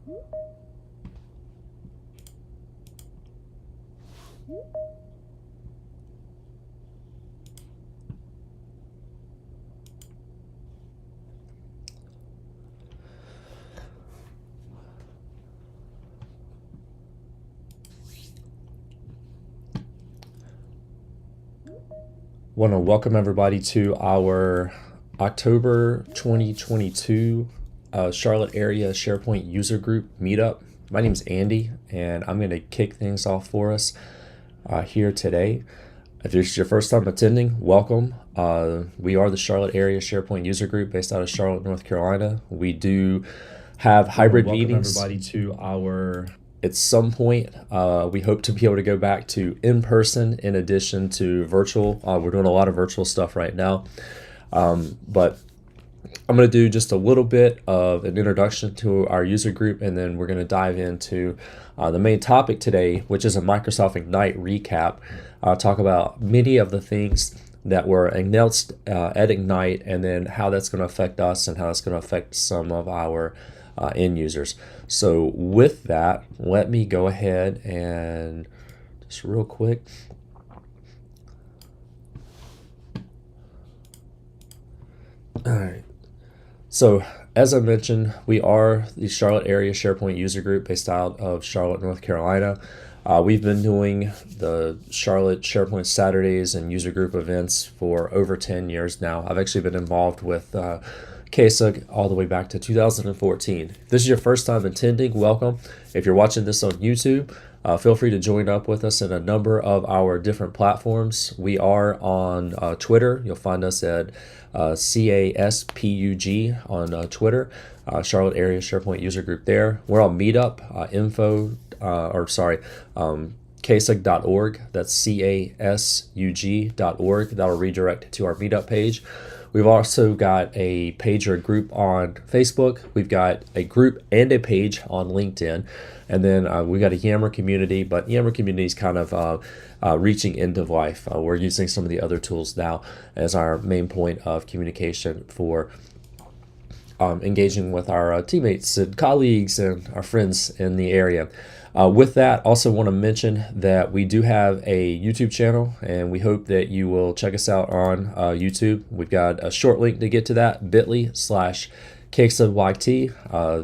Want to welcome everybody to our October 2022 Charlotte area SharePoint user group meetup. My name is Andy, and I'm going to kick things off for us here today. If this is your first time attending, welcome. We are the Charlotte area SharePoint user group based out of Charlotte, North Carolina. We do have hybrid meetings. Welcome everybody to our at some point, we hope to be able to go back to in-person in addition to virtual. We're doing a lot of virtual stuff right now. But I'm going to do just a little bit of an introduction to our user group, and then we're going to dive into the main topic today, which is a Microsoft Ignite recap. Talk about many of the things that were announced at Ignite, and then how that's going to affect us and how that's going to affect some of our end users. So with that, let me go ahead and just real quick. All right. So as I mentioned, we are the Charlotte area SharePoint user group based out of Charlotte, North Carolina. We've been doing the Charlotte SharePoint Saturdays and user group events for over 10 years now. I've actually been involved with CASUG all the way back to 2014. If this is your first time attending, welcome. If you're watching this on YouTube, feel free to join up with us in a number of our different platforms. We are on Twitter. You'll find us at CASPUG on Twitter, Charlotte Area SharePoint User Group there. We're on Meetup, CASUG.org. That's CASUG.org. That'll redirect to our Meetup page. We've also got a page or a group on Facebook. We've got a group and a page on LinkedIn. And then we've got a Yammer community, but Yammer community is kind of reaching end of life. We're using some of the other tools now as our main point of communication for engaging with our teammates and colleagues and our friends in the area. With that, also want to mention that we do have a YouTube channel, and we hope that you will check us out on YouTube. We've got a short link to get to that, bit.ly/CASUGYT,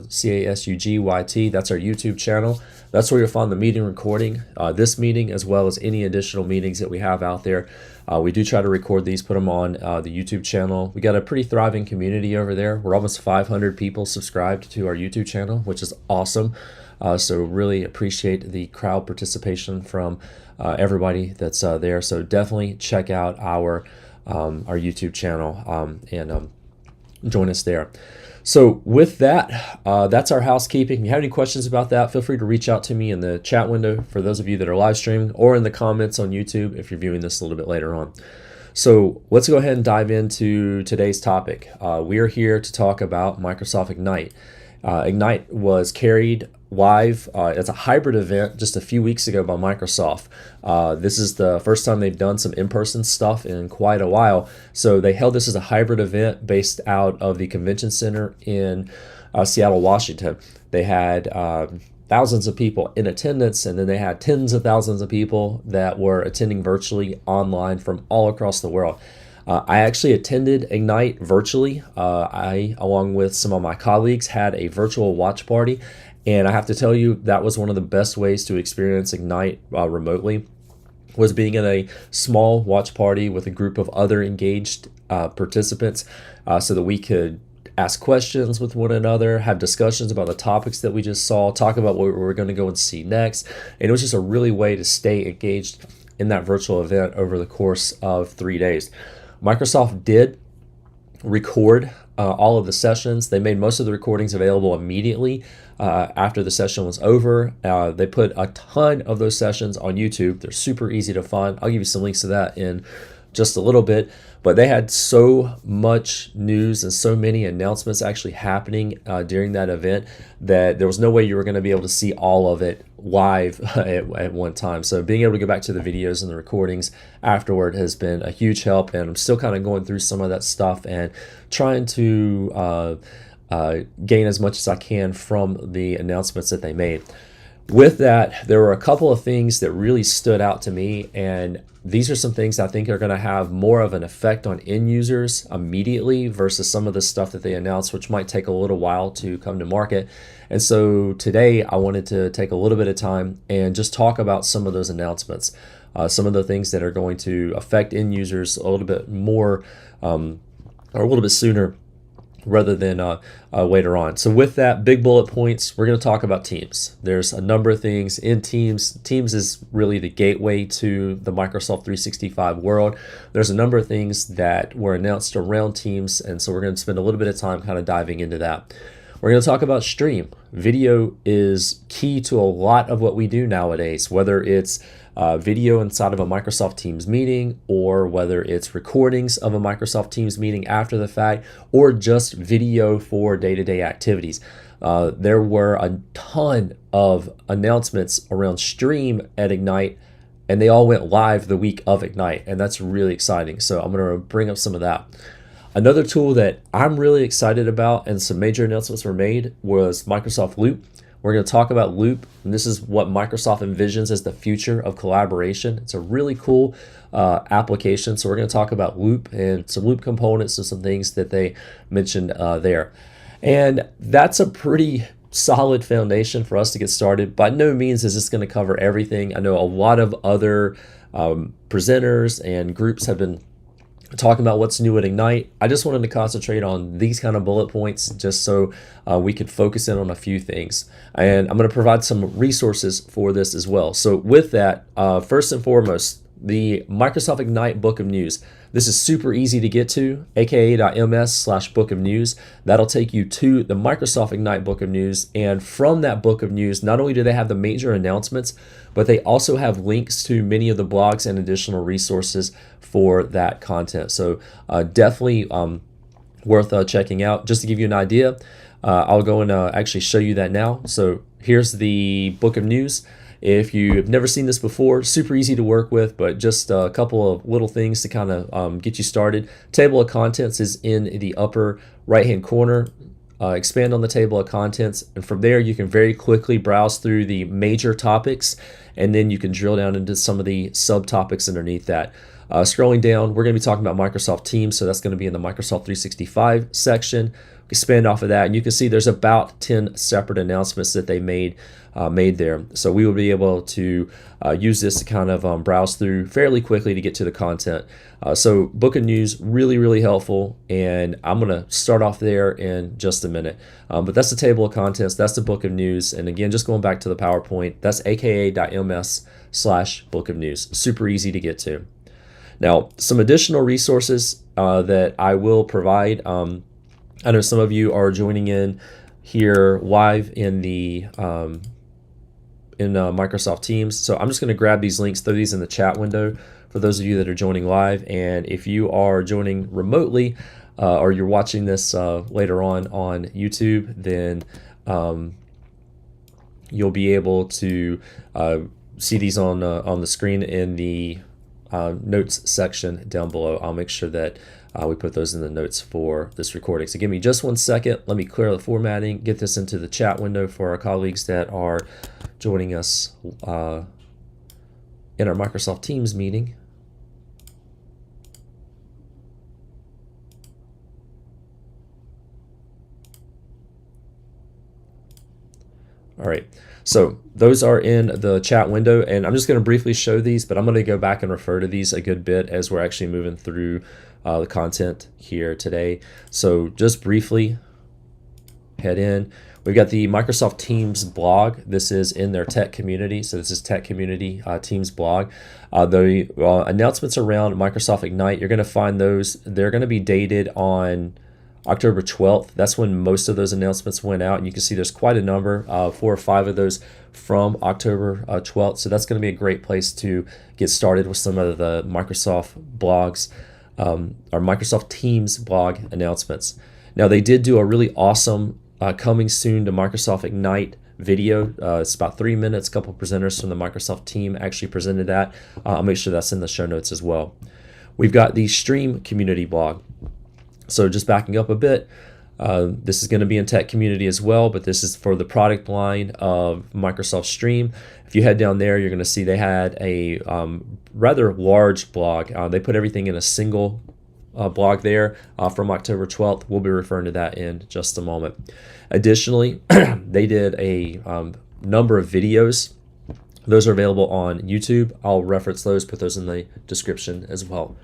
CASUGYT. That's our YouTube channel. That's where you'll find the meeting recording, this meeting, as well as any additional meetings that we have out there. We do try to record these, put them on the YouTube channel. We got a pretty thriving community over there. We're almost 500 people subscribed to our YouTube channel, which is awesome. So really appreciate the crowd participation from everybody that's there. So definitely check out our YouTube channel and join us there. So with that, that's our housekeeping. If you have any questions about that, feel free to reach out to me in the chat window for those of you that are live streaming, or in the comments on YouTube if you're viewing this a little bit later on. So let's go ahead and dive into today's topic. We are here to talk about Microsoft Ignite. Ignite was carried live as a hybrid event just a few weeks ago by Microsoft. This is the first time they've done some in-person stuff in quite a while. So they held this as a hybrid event based out of the convention center in Seattle, Washington. They had thousands of people in attendance, and then they had tens of thousands of people that were attending virtually online from all across the world. I actually attended Ignite virtually. I, along with some of my colleagues, had a virtual watch party, and I have to tell you, that was one of the best ways to experience Ignite remotely, was being in a small watch party with a group of other engaged participants so that we could ask questions with one another, have discussions about the topics that we just saw, talk about what we're going to go and see next. And it was just a really way to stay engaged in that virtual event over the course of 3 days. Microsoft did record all of the sessions. They made most of the recordings available immediately after the session was over. They put a ton of those sessions on YouTube. They're super easy to find. I'll give you some links to that in just a little bit. But they had so much news and so many announcements actually happening during that event that there was no way you were going to be able to see all of it live at one time. So being able to go back to the videos and the recordings afterward has been a huge help. And I'm still kind of going through some of that stuff and trying to gain as much as I can from the announcements that they made. With that, there were a couple of things that really stood out to me, and these are some things I think are going to have more of an effect on end users immediately versus some of the stuff that they announced, which might take a little while to come to market. And so today I wanted to take a little bit of time and just talk about some of those announcements, some of the things that are going to affect end users a little bit more or a little bit sooner rather than later on. So with that, big bullet points, we're going to talk about Teams. There's a number of things in Teams. Teams is really the gateway to the Microsoft 365 world. There's a number of things that were announced around Teams, and so we're going to spend a little bit of time kind of diving into that. We're going to talk about Stream. Video is key to a lot of what we do nowadays, whether it's video inside of a Microsoft Teams meeting, or whether it's recordings of a Microsoft Teams meeting after the fact, or just video for day-to-day activities. There were a ton of announcements around Stream at Ignite, and they all went live the week of Ignite, and that's really exciting. So I'm going to bring up some of that. Another tool that I'm really excited about, and some major announcements were made, was Microsoft Loop. We're going to talk about Loop, and this is what Microsoft envisions as the future of collaboration. It's a really cool application, so we're going to talk about Loop and some Loop components and some things that they mentioned there. And that's a pretty solid foundation for us to get started. By no means is this going to cover everything. I know a lot of other presenters and groups have been talking about what's new at Ignite. I just wanted to concentrate on these kind of bullet points just so we could focus in on a few things. And I'm going to provide some resources for this as well. So with that, first and foremost, the Microsoft Ignite Book of News. This is super easy to get to, aka.ms/book of news. That'll take you to the Microsoft Ignite Book of News. And from that Book of News, not only do they have the major announcements, but they also have links to many of the blogs and additional resources for that content. So definitely worth checking out. Just to give you an idea, I'll go and actually show you that now. So here's the Book of News. If you've never seen this before, super easy to work with, but just a couple of little things to kind of get you started. Table of contents is in the upper right-hand corner. Expand on the table of contents, and from there you can very quickly browse through the major topics, and then you can drill down into some of the subtopics underneath that. Scrolling down, we're going to be talking about Microsoft Teams, so that's going to be in the Microsoft 365 section. Expand off of that, and you can see there's about 10 separate announcements that they made there. So we will be able to use this to kind of browse through fairly quickly to get to the content. So Book of News, really, really helpful, and I'm going to start off there in just a minute. But that's the table of contents, that's the Book of News, and again, just going back to the PowerPoint, that's aka.ms/book of news. Super easy to get to. Now, some additional resources that I will provide. I know some of you are joining in here live in the Microsoft Teams. So I'm just going to grab these links, throw these in the chat window for those of you that are joining live. And if you are joining remotely or you're watching this later on YouTube, then you'll be able to see these on the screen in the notes section down below. I'll make sure that we put those in the notes for this recording. So give me just 1 second. Let me clear the formatting, get this into the chat window for our colleagues that are joining us in our Microsoft Teams meeting. All right, so those are in the chat window, and I'm just going to briefly show these, but I'm going to go back and refer to these a good bit as we're actually moving through the content here today. So just briefly head in. We've got the Microsoft Teams blog. This is in their tech community. So this is tech community Teams blog. The announcements around Microsoft Ignite, you're going to find those. They're going to be dated on October 12th. That's when most of those announcements went out. And you can see there's quite a number, 4 or 5 of those from October 12th. So that's going to be a great place to get started with some of the Microsoft blogs, or Microsoft Teams blog announcements. Now, they did do a really awesome coming soon to Microsoft Ignite video. It's about 3 minutes. A couple of presenters from the Microsoft team actually presented that. I'll make sure that's in the show notes as well. We've got the Stream community blog. So just backing up a bit, This is going to be in tech community as well, but this is for the product line of Microsoft Stream. If you head down there, you're going to see they had a rather large blog. They put everything in a single blog there from October 12th. We'll be referring to that in just a moment. Additionally, they did a number of videos. Those are available on YouTube. I'll reference those, put those in the description as well.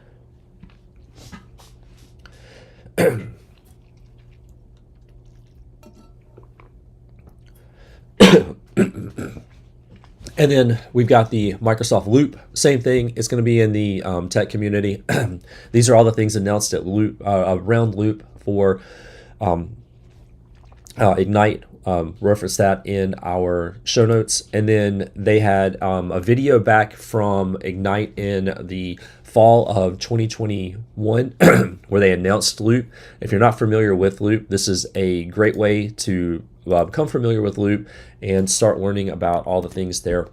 And then we've got the Microsoft Loop. Same thing. It's going to be in the tech community. These are all the things announced at Loop, around Loop for Ignite. Reference that in our show notes. And then they had a video back from Ignite in the fall of 2021 where they announced Loop. If you're not familiar with Loop, this is a great way to become familiar with Loop and start learning about all the things there.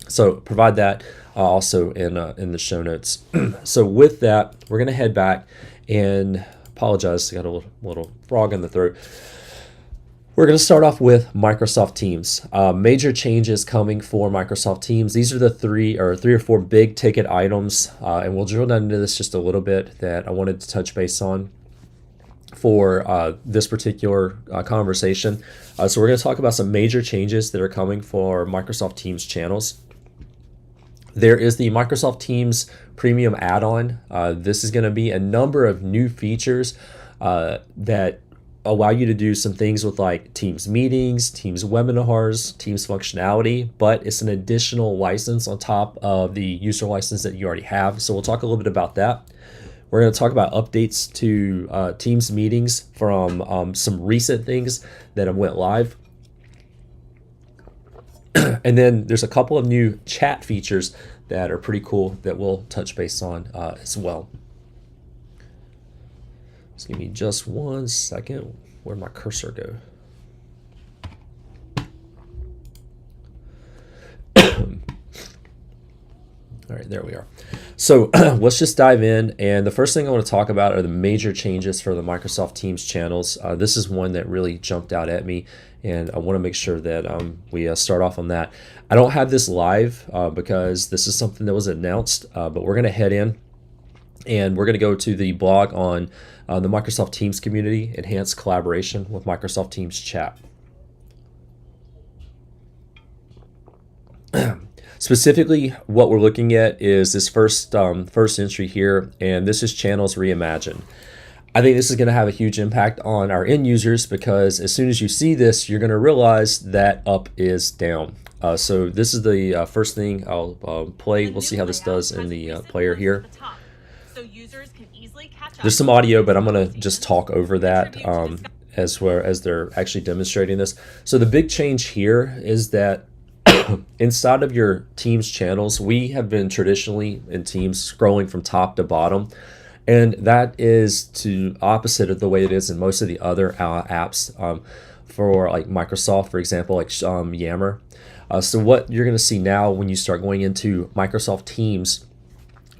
So provide that also in the show notes. So with that, we're going to head back and apologize. I got a little frog in the throat. We're going to start off with Microsoft Teams. Major changes coming for Microsoft Teams. These are the three or four big ticket items, and we'll drill down into this just a little bit that I wanted to touch base on for this particular conversation. So we're going to talk about some major changes that are coming for Microsoft Teams channels. There is the Microsoft Teams Premium add-on. This is going to be a number of new features that allow you to do some things with like Teams meetings, Teams webinars, Teams functionality, but it's an additional license on top of the user license that you already have. So we'll talk a little bit about that. We're going to talk about updates to Teams meetings from some recent things that have went live. And then there's a couple of new chat features that are pretty cool that we'll touch base on as well. Just give me just 1 second. Where'd my cursor go? All right, there we are. So let's just dive in. And the first thing I want to talk about are the major changes for the Microsoft Teams channels. This is one that really jumped out at me, and I want to make sure that we start off on that. I don't have this live because this is something that was announced, but we're going to head in and we're going to go to the blog on the Microsoft Teams community, enhance collaboration with Microsoft Teams chat. Specifically, what we're looking at is this first entry here, and this is Channels Reimagined. I think this is going to have a huge impact on our end users because as soon as you see this, you're going to realize that up is down. So this is the first thing I'll play. We'll see how this does in the player here. There's some audio, but I'm going to just talk over that as they're actually demonstrating this. So the big change here is that inside of your Teams channels, we have been traditionally in Teams scrolling from top to bottom, and that is to opposite of the way it is in most of the other apps for like Microsoft, for example, like Yammer. So what you're going to see now when you start going into Microsoft Teams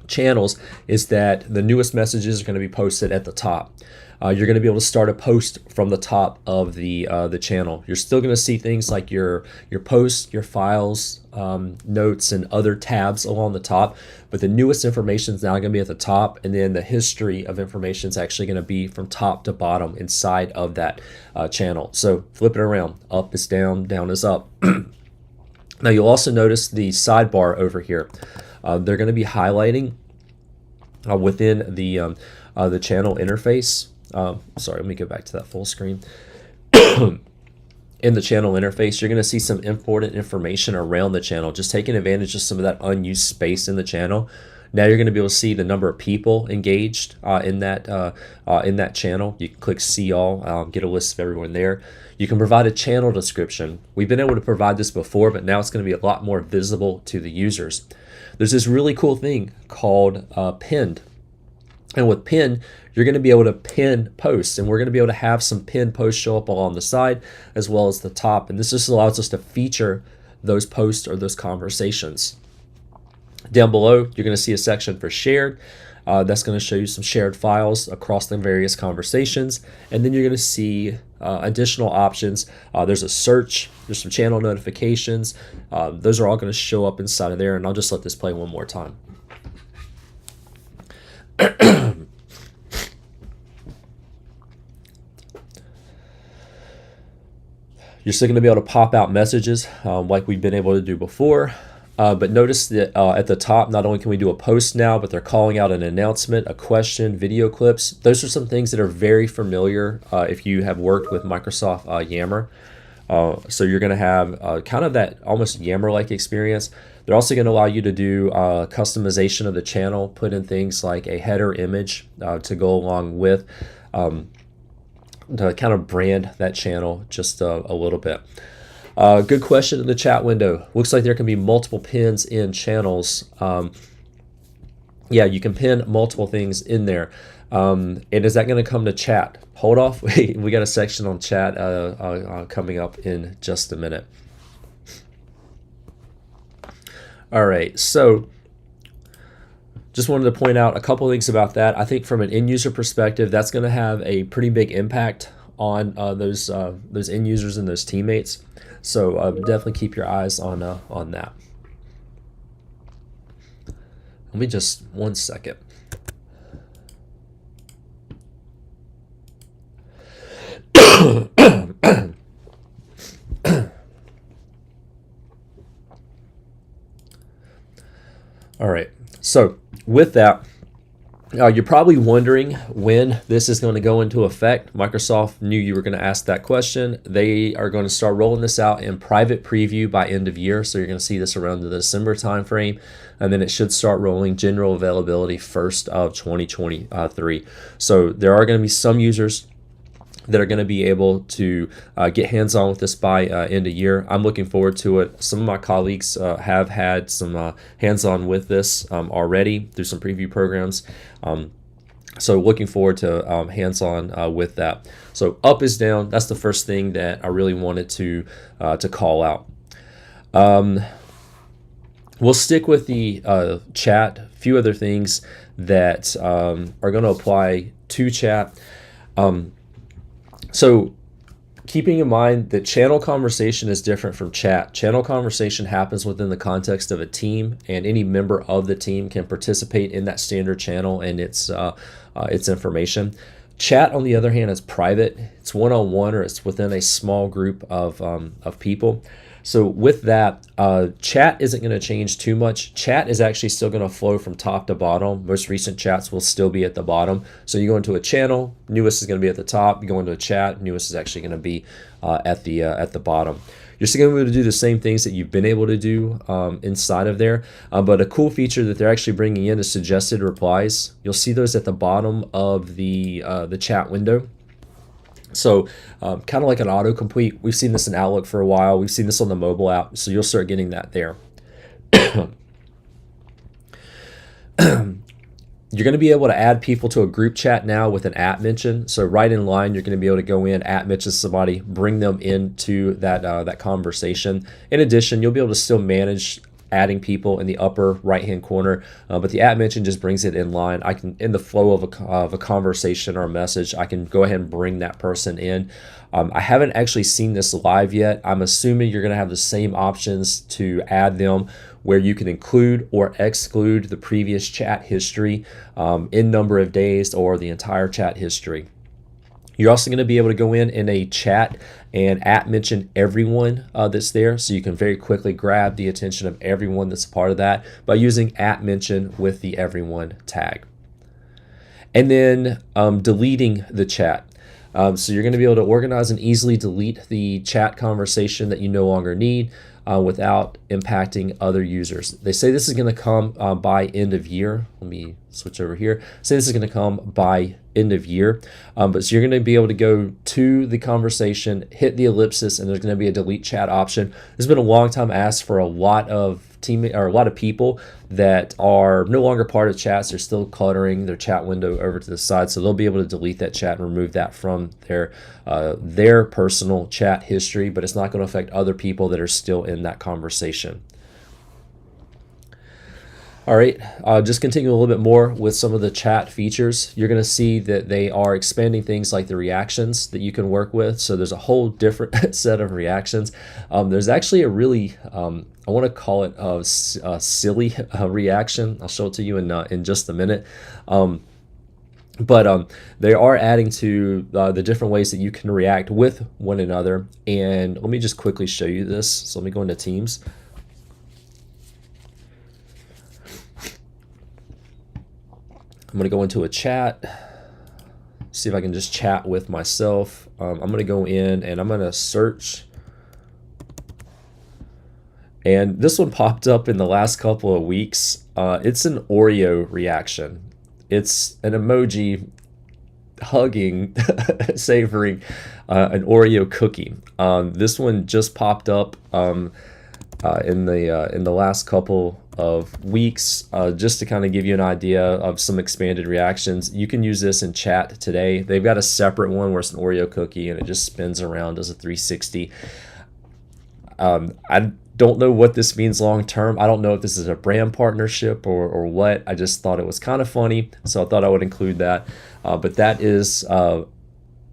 channels is that the newest messages are going to be posted at the top. You're going to be able to start a post from the top of the channel. You're still going to see things like your posts, your files, notes, and other tabs along the top, but the newest information is now going to be at the top, and then the history of information is actually going to be from top to bottom inside of that channel. So flip it around. Up is down, down is up. Now you'll also notice the sidebar over here. They're going to be highlighting within the channel interface. Sorry, let me go back to that full screen. In the channel interface, you're going to see some important information around the channel, just taking advantage of some of that unused space in the channel. Now you're going to be able to see the number of people engaged in that channel. You can click See All, get a list of everyone there. You can provide a channel description. We've been able to provide this before, but now it's going to be a lot more visible to the users. There's this really cool thing called Pinned. And with Pin, you're going to be able to pin posts, and we're going to be able to have some pinned posts show up along the side as well as the top. And this just allows us to feature those posts or those conversations. Down below, you're going to see a section for shared, That's going to show you some shared files across the various conversations. And then you're going to see additional options. There's a search, there's some channel notifications. Those are all going to show up inside of there. And I'll just let this play one more time. You're still going to be able to pop out messages like we've been able to do before. But notice that at the top, not only can we do a post now, but they're calling out an announcement, a question, video clips. Those are some things that are very familiar if you have worked with Microsoft Yammer. So you're going to have kind of that almost Yammer-like experience. They're also going to allow you to do customization of the channel, put in things like a header image to go along with, to kind of brand that channel just a little bit. Good question in the chat window. Looks like there can be multiple pins in channels. Yeah, you can pin multiple things in there. And is that going to come to chat? Hold off. We got a section on chat coming up in just a minute. All right, so just wanted to point out a couple of things about that. I think from an end user perspective, that's going to have a pretty big impact on those end users and those teammates. So definitely keep your eyes on that. Let me just 1 second. All right, so with that, you're probably wondering when this is going to go into effect. Microsoft knew you were going to ask that question. They are going to start rolling this out in private preview by end of year. So you're going to see this around the December timeframe, and then it should start rolling general availability 1st of 2023. So there are going to be some users that are going to be able to get hands-on with this by end of year. I'm looking forward to it. Some of my colleagues have had some hands-on with this already through some preview programs. So looking forward to hands-on with that. So up is down. That's the first thing that I really wanted to call out. We'll stick with the chat. A few other things that are going to apply to chat. So keeping in mind that channel conversation is different from chat. Channel conversation happens within the context of a team, and any member of the team can participate in that standard channel and its information. Chat, on the other hand, is private. It's one-on-one, or it's within a small group of people. So with that, chat isn't going to change too much. Chat is actually still going to flow from top to bottom. Most recent chats will still be at the bottom. So you go into a channel, newest is going to be at the top. You go into a chat, newest is actually going to be at the bottom. You're still going to be able to do the same things that you've been able to do inside of there. But a cool feature that they're actually bringing in is suggested replies. You'll see those at the bottom of the chat window. So kind of like an autocomplete. We've seen this in Outlook for a while. We've seen this on the mobile app. So you'll start getting that there. You're going to be able to add people to a group chat now with an @ mention. So right in line, you're going to be able to go in, @ mention somebody, bring them into that conversation. In addition, you'll be able to still manage adding people in the upper right-hand corner, but the @ mention just brings it in line. I can, in the flow of a conversation or a message, I can go ahead and bring that person in. I haven't actually seen this live yet. I'm assuming you're going to have the same options to add them, where you can include or exclude the previous chat history in number of days or the entire chat history. You're also going to be able to go in a chat and @ mention everyone that's there, so you can very quickly grab the attention of everyone that's a part of that by using @ mention with the everyone tag. And then deleting the chat. So you're going to be able to organize and easily delete the chat conversation that you no longer need without impacting other users. They say this is going to come by end of year. Let me switch over here. Say this is going to come by end of year. But so you're going to be able to go to the conversation, hit the ellipsis, and there's going to be a delete chat option. There's been a long time asked for a lot of people that are no longer part of chats. They're still cluttering their chat window over to the side, so they'll be able to delete that chat and remove that from their personal chat history, but it's not going to affect other people that are still in that conversation. All right, just continue a little bit more with some of the chat features. You're going to see that they are expanding things like the reactions that you can work with. So there's a whole different set of reactions. There's actually a really, I want to call it a silly reaction. I'll show it to you in just a minute. But they are adding to the different ways that you can react with one another. And let me just quickly show you this. So let me go into Teams. I'm going to go into a chat, see if I can just chat with myself. I'm going to go in and I'm going to search. And this one popped up in the last couple of weeks. It's an Oreo reaction. It's an emoji hugging, savoring an Oreo cookie. This one just popped up in the last couple of weeks, just to kind of give you an idea of some expanded reactions. You can use this in chat today. They've got a separate one where it's an Oreo cookie and it just spins around as a 360. I don't know what this means long term. I don't know if this is a brand partnership or what. I just thought it was kind of funny, so I thought I would include that. But that is an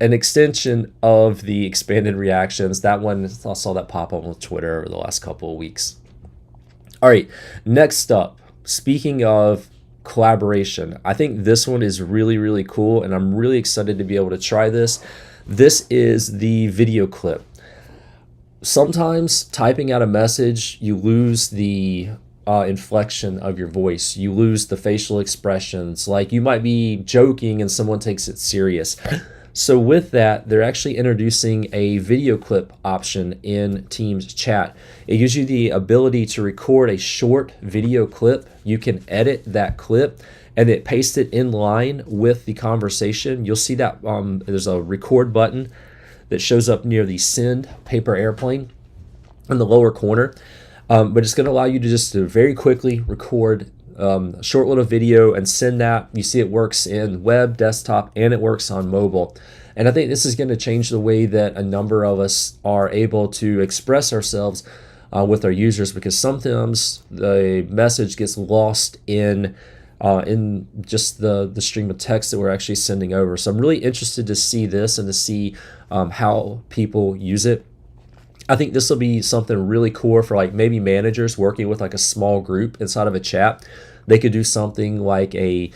extension of the expanded reactions. That one, I saw that pop up on Twitter over the last couple of weeks. All right, next up, speaking of collaboration, I think this one is really, really cool, and I'm really excited to be able to try this. This is the video clip. Sometimes typing out a message, you lose the inflection of your voice. You lose the facial expressions. Like you might be joking and someone takes it serious. So with that, they're actually introducing a video clip option in Teams chat. It gives you the ability to record a short video clip. You can edit that clip and it pastes it in line with the conversation. You'll see that there's a record button that shows up near the send paper airplane in the lower corner. But it's going to allow you to just very quickly record a short little video and send that. You see it works in web, desktop, and it works on mobile. And I think this is going to change the way that a number of us are able to express ourselves with our users, because sometimes the message gets lost in just the stream of text that we're actually sending over. So I'm really interested to see this and to see how people use it. I think this will be something really cool for like maybe managers working with like a small group inside of a chat. They could do something like a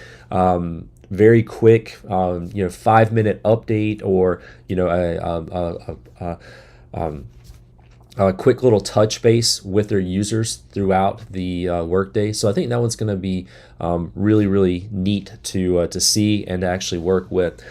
very quick 5-minute update, or a quick little touch base with their users throughout the workday. So I think that one's going to be really, really neat to see and to actually work with.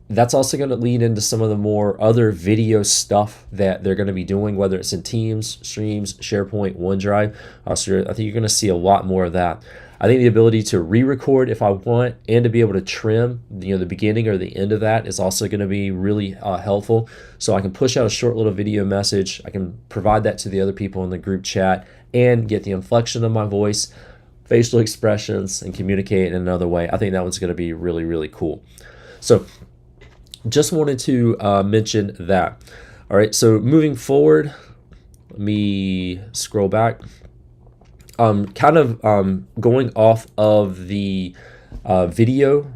That's also going to lead into some of the more other video stuff that they're going to be doing, whether it's in Teams, Streams, SharePoint, OneDrive. So I think you're going to see a lot more of that. I think the ability to re-record if I want, and to be able to trim the beginning or the end of that is also going to be really helpful. So I can push out a short little video message. I can provide that to the other people in the group chat and get the inflection of my voice, facial expressions, and communicate in another way. I think that one's going to be really, really cool. So just wanted to mention that. All right, so moving forward, let me scroll back. Going off of the video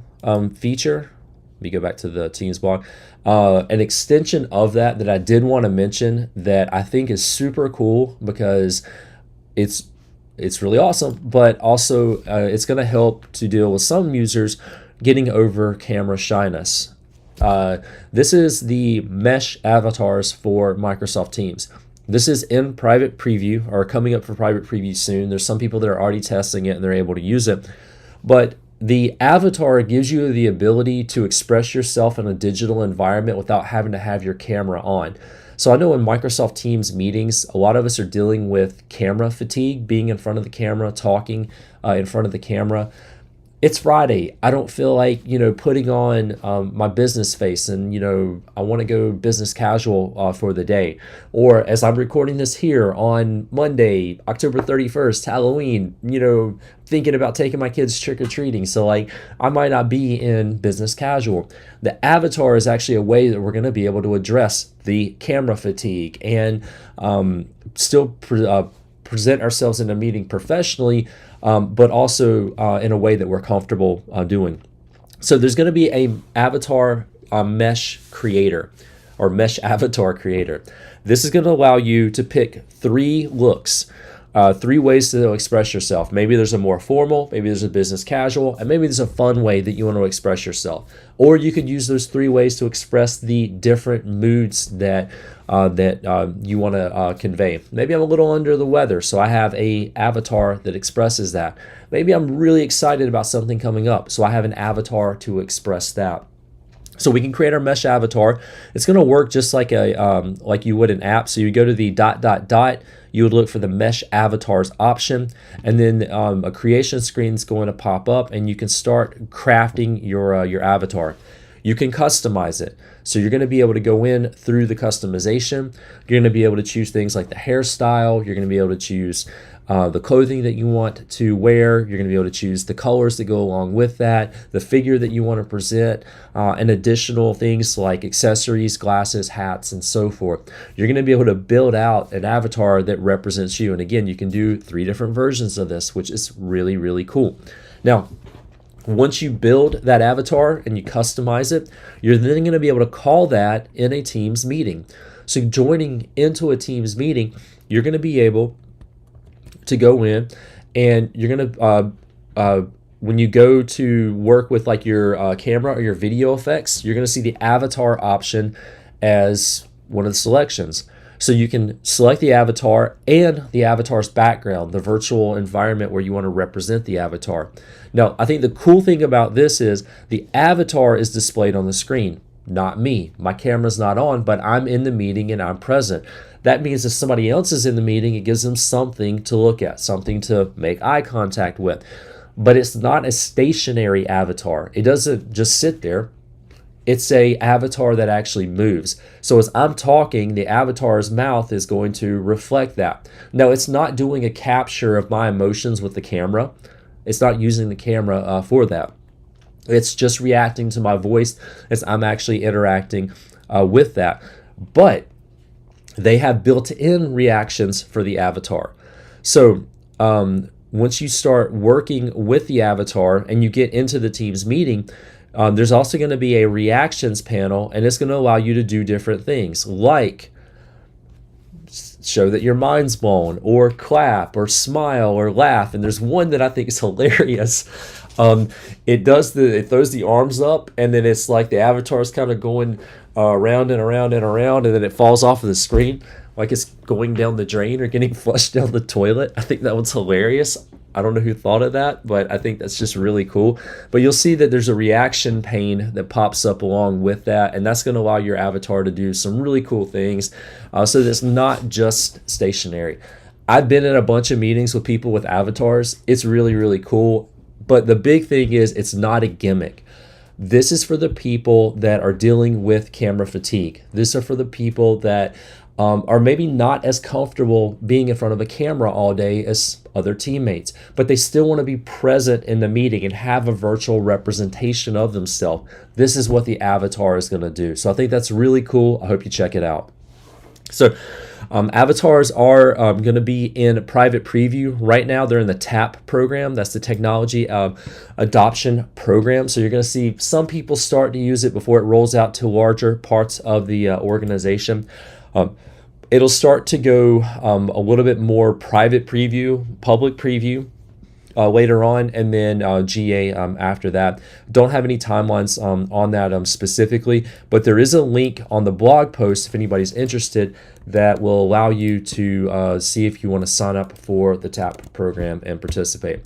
feature. Let me go back to the Teams blog. An extension of that I did want to mention that I think is super cool, because it's really awesome, but also it's going to help to deal with some users getting over camera shyness. This is the mesh avatars for Microsoft Teams. This is in private preview, or coming up for private preview soon. There's some people that are already testing it and they're able to use it. But the avatar gives you the ability to express yourself in a digital environment without having to have your camera on. So I know in Microsoft Teams meetings, a lot of us are dealing with camera fatigue, being in front of the camera, talking in front of the camera. It's Friday. I don't feel like, putting on my business face and, I want to go business casual for the day. Or as I'm recording this here on Monday, October 31st, Halloween, thinking about taking my kids trick-or-treating. So I might not be in business casual. The avatar is actually a way that we're going to be able to address the camera fatigue and still present ourselves in a meeting professionally, but also in a way that we're comfortable doing. So there's going to be a avatar mesh creator or mesh avatar creator. This is going to allow you to pick 3 looks, 3 ways to express yourself. Maybe there's a more formal, maybe there's a business casual, and maybe there's a fun way that you want to express yourself. Or you could use those 3 ways to express the different moods that you want to convey. Maybe I'm a little under the weather, so I have a avatar that expresses that. Maybe I'm really excited about something coming up, so I have an avatar to express that. So we can create our mesh avatar. It's going to work just like like you would an app. So you go to the ... You would look for the mesh avatars option, and then a creation screen is going to pop up, and you can start crafting your avatar. You can customize it. So you're going to be able to go in through the customization. You're going to be able to choose things like the hairstyle. You're going to be able to choose the clothing that you want to wear. You're going to be able to choose the colors that go along with that, the figure that you want to present, and additional things like accessories, glasses, hats, and so forth. You're going to be able to build out an avatar that represents you. And again, you can do 3 different versions of this, which is really, really cool. Now, once you build that avatar and you customize it, you're then going to be able to call that in a Teams meeting. So joining into a Teams meeting, you're going to be able to go in, and you're going to when you go to work with like your camera or your video effects, you're going to see the avatar option as one of the selections. So you can select the avatar and the avatar's background, the virtual environment where you want to represent the avatar. Now, I think the cool thing about this is the avatar is displayed on the screen, not me. My camera's not on, but I'm in the meeting and I'm present. That means if somebody else is in the meeting, it gives them something to look at, something to make eye contact with. But it's not a stationary avatar. It doesn't just sit there. It's a avatar that actually moves. So as I'm talking, the avatar's mouth is going to reflect that. Now, it's not doing a capture of my emotions with the camera. It's not using the camera for that. It's just reacting to my voice as I'm actually interacting with that. But they have built-in reactions for the avatar. So once you start working with the avatar and you get into the Teams meeting, there's also going to be a reactions panel, and it's going to allow you to do different things like show that your mind's blown, or clap, or smile, or laugh. And there's one that I think is hilarious. It throws the arms up, and then it's like the avatar is kind of going around and around and around, and then it falls off of the screen like it's going down the drain or getting flushed down the toilet. I think that one's hilarious. I don't know who thought of that, but I think that's just really cool. But you'll see that there's a reaction pane that pops up along with that, and that's going to allow your avatar to do some really cool things so that it's not just stationary. I've been in a bunch of meetings with people with avatars. It's really, really cool. But the big thing is it's not a gimmick. This is for the people that are dealing with camera fatigue. These are for the people that are maybe not as comfortable being in front of a camera all day as other teammates, but they still want to be present in the meeting and have a virtual representation of themselves. This is what the avatar is going to do. So I think that's really cool. I hope you check it out. So avatars are going to be in private preview. Right now, they're in the TAP program. That's the Technology Adoption Program. So you're going to see some people start to use it before it rolls out to larger parts of the organization. It'll start to go a little bit more private preview, public preview later on, and then GA after that. Don't have any timelines on that specifically, but there is a link on the blog post if anybody's interested that will allow you to see if you want to sign up for the TAP program and participate.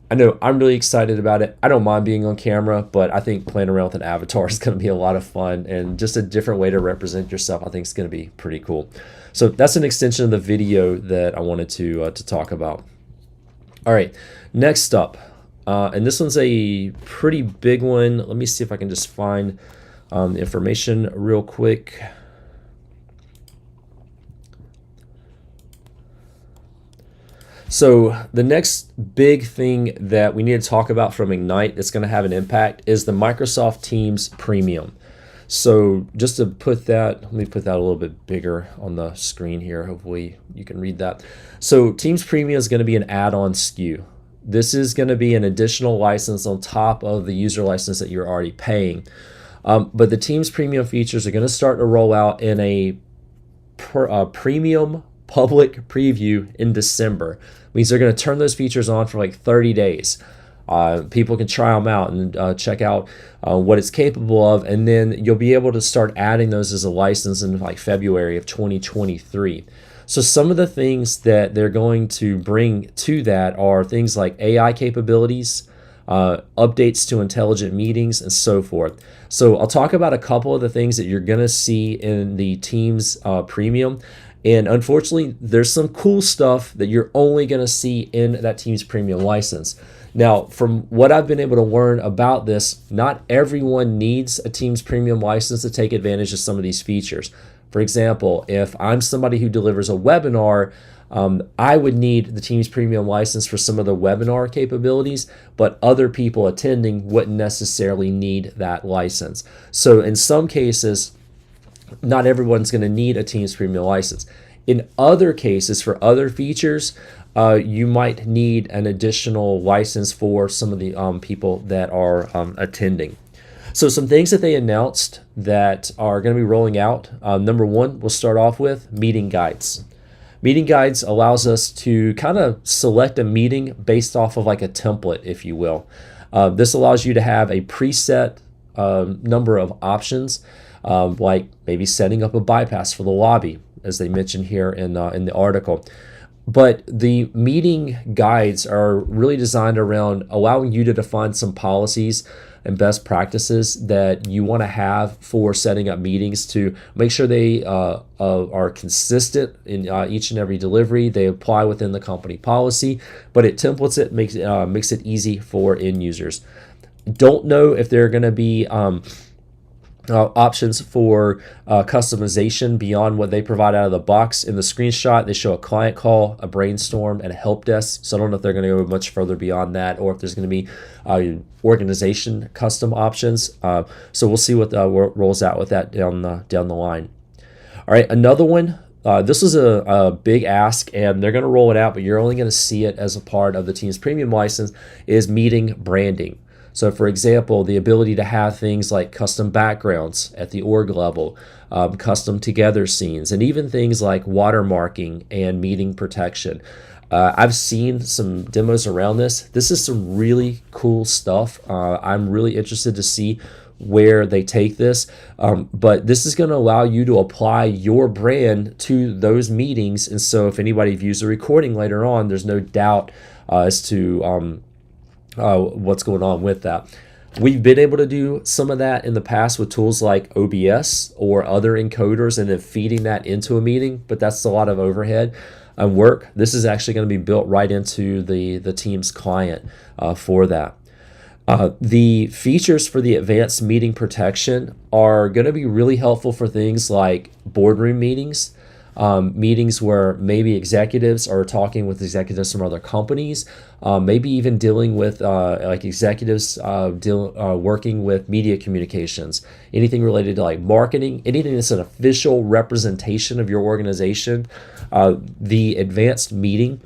I know I'm really excited about it. I don't mind being on camera, but I think playing around with an avatar is going to be a lot of fun, and just a different way to represent yourself I think is going to be pretty cool. So that's an extension of the video that I wanted to talk about. All right, next up, and this one's a pretty big one. Let me see if I can just find the information real quick. So the next big thing that we need to talk about from Ignite that's going to have an impact is the Microsoft Teams Premium. So just to put that, let me put that a little bit bigger on the screen here. Hopefully you can read that. So Teams Premium is going to be an add-on SKU. This is going to be an additional license on top of the user license that you're already paying. But the Teams Premium features are going to start to roll out in a premium public preview in December. Means they're going to turn those features on for like 30 days. People can try them out and check out what it's capable of, and then you'll be able to start adding those as a license in like February of 2023. So some of the things that they're going to bring to that are things like AI capabilities, updates to intelligent meetings, and so forth. So I'll talk about a couple of the things that you're going to see in the Teams Premium. And unfortunately, there's some cool stuff that you're only going to see in that Teams Premium license. Now, from what I've been able to learn about this, not everyone needs a Teams Premium license to take advantage of some of these features. For example, if I'm somebody who delivers a webinar, I would need the Teams Premium license for some of the webinar capabilities, but other people attending wouldn't necessarily need that license. So in some cases, not everyone's going to need a Teams Premium license. In other cases, for other features, you might need an additional license for some of the people that are attending. So some things that they announced that are going to be rolling out. Number one, we'll start off with meeting guides. Meeting guides allows us to kind of select a meeting based off of like a template, if you will. This allows you to have a preset number of options, like maybe setting up a bypass for the lobby, as they mentioned here in the article. But the meeting guides are really designed around allowing you to define some policies and best practices that you want to have for setting up meetings to make sure they are consistent in each and every delivery. They apply within the company policy, but it templates it, makes it easy for end users. Don't know if they're going to be options for customization beyond what they provide out of the box. In the screenshot, they show a client call, a brainstorm, and a help desk. So I don't know if they're going to go much further beyond that, or if there's going to be organization custom options. So we'll see what rolls out with that down the line. All right, another one. This is a big ask, and they're going to roll it out, but you're only going to see it as a part of the Teams Premium license, is meeting branding. So for example, the ability to have things like custom backgrounds at the org level, custom together scenes, and even things like watermarking and meeting protection. I've seen some demos around this. This is some really cool stuff. I'm really interested to see where they take this, but this is going to allow you to apply your brand to those meetings. And so if anybody views the recording later on, there's no doubt as to what's going on with that. We've been able to do some of that in the past with tools like OBS or other encoders and then feeding that into a meeting, but that's a lot of overhead and work. This is actually going to be built right into the Teams client for that. The features for the advanced meeting protection are going to be really helpful for things like boardroom meetings, meetings where maybe executives are talking with executives from other companies, maybe even dealing with like executives working with media communications, anything related to like marketing, anything that's an official representation of your organization. The advanced meeting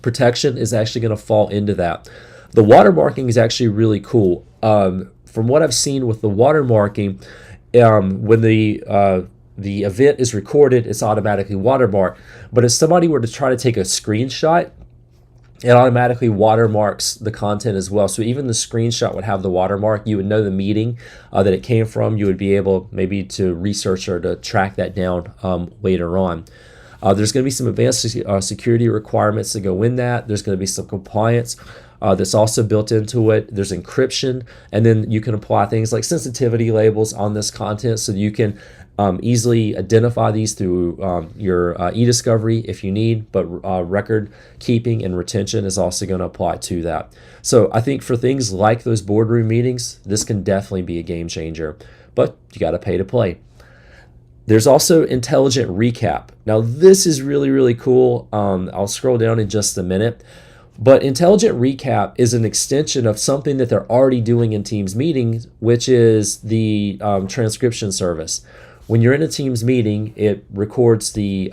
protection is actually going to fall into that. The watermarking is actually really cool. From what I've seen with the watermarking, when the event is recorded, it's automatically watermarked. But if somebody were to try to take a screenshot, it automatically watermarks the content as well. So even the screenshot would have the watermark. You would know the meeting that it came from. You would be able maybe to research or to track that down later on. There's going to be some advanced security requirements to go in that. There's going to be some compliance that's also built into it. There's encryption, and then you can apply things like sensitivity labels on this content so you can easily identify these through your e-discovery if you need, but record keeping and retention is also going to apply to that. So I think for things like those boardroom meetings, this can definitely be a game changer, but you got to pay to play. There's also intelligent recap. Now this is really, really cool. I'll scroll down in just a minute. But Intelligent Recap is an extension of something that they're already doing in Teams meetings, which is the transcription service. When you're in a Teams meeting, it records the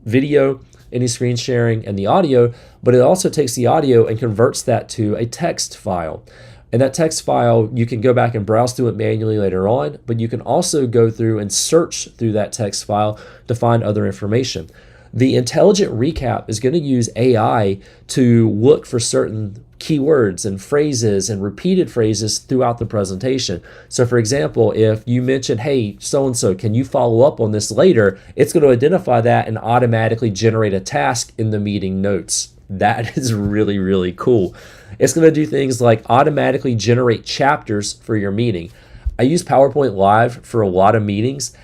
video, any screen sharing, and the audio, but it also takes the audio and converts that to a text file. And that text file, you can go back and browse through it manually later on, but you can also go through and search through that text file to find other information. The Intelligent Recap is going to use AI to look for certain keywords and phrases and repeated phrases throughout the presentation. So for example, if you mention, hey, so-and-so, can you follow up on this later? It's going to identify that and automatically generate a task in the meeting notes. That is really, really cool. It's going to do things like automatically generate chapters for your meeting. I use PowerPoint Live for a lot of meetings.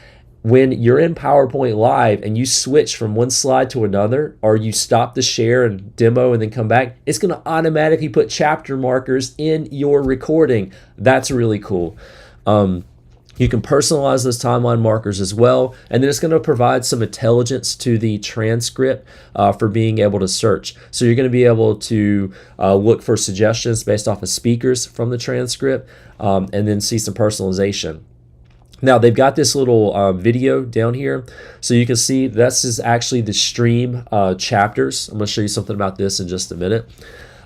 When you're in PowerPoint Live and you switch from one slide to another, or you stop the share and demo and then come back, it's going to automatically put chapter markers in your recording. That's really cool. You can personalize those timeline markers as well, and then it's going to provide some intelligence to the transcript for being able to search. So you're going to be able to look for suggestions based off of speakers from the transcript, and then see some personalization. Now they've got this little video down here, so you can see this is actually the stream chapters. I'm going to show you something about this in just a minute.